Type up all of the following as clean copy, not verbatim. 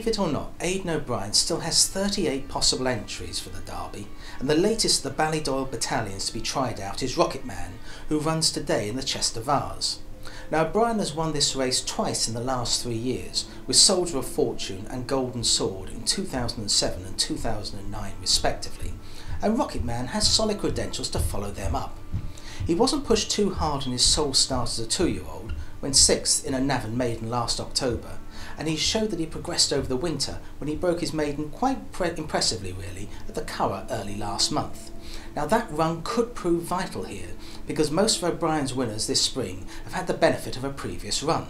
it or not, Aidan O'Brien still has 38 possible entries for the Derby, and the latest of the Ballydoyle battalions to be tried out is Rocket Man, who runs today in the Chester Vase. Now, O'Brien has won this race twice in the last 3 years, with Soldier of Fortune and Golden Sword in 2007 and 2009 respectively, and Rocket Man has solid credentials to follow them up. He wasn't pushed too hard in his sole start as a 2-year-old, went 6th in a Navan maiden last October, and he showed that he progressed over the winter when he broke his maiden quite impressively really at the Curragh early last month. Now that run could prove vital here, because most of O'Brien's winners this spring have had the benefit of a previous run.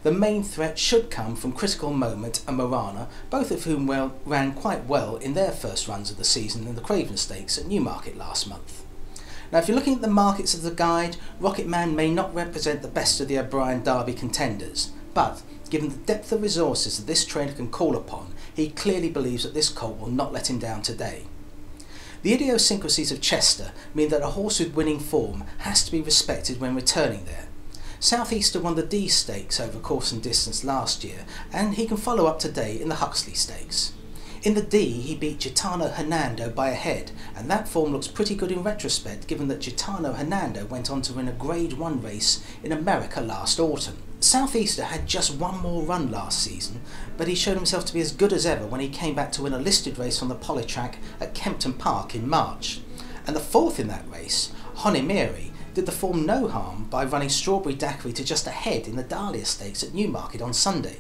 The main threat should come from Critical Moment and Marana, both of whom ran quite well in their first runs of the season in the Craven Stakes at Newmarket last month. Now, if you're looking at the markets of the guide, Rocket Man may not represent the best of the O'Brien Derby contenders, but given the depth of resources that this trainer can call upon, he clearly believes that this colt will not let him down today. The idiosyncrasies of Chester mean that a horse with winning form has to be respected when returning there. Southeaster won the D Stakes over course and distance last year, and he can follow up today in the Huxley Stakes. In the D, he beat Gitano Hernando by a head, and that form looks pretty good in retrospect given that Gitano Hernando went on to win a Grade 1 race in America last autumn. Southeaster had just one more run last season, but he showed himself to be as good as ever when he came back to win a listed race on the Polytrack at Kempton Park in March. And the 4th in that race, Honimiri, did the form no harm by running Strawberry Daiquiri to just ahead in the Dahlia Stakes at Newmarket on Sunday.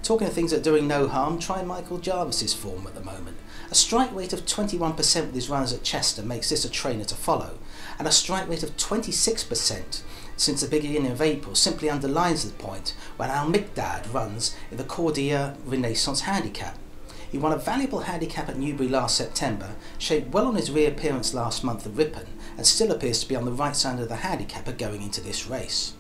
Talking of things that are doing no harm, try Michael Jarvis's form at the moment. A strike rate of 21% with his runners at Chester makes this a trainer to follow, and a strike rate of 26% since the beginning of April simply underlines the point when Al Miqdad runs in the Cordia Renaissance Handicap. He won a valuable handicap at Newbury last September, shaped well on his reappearance last month at Ripon, and still appears to be on the right side of the handicapper going into this race.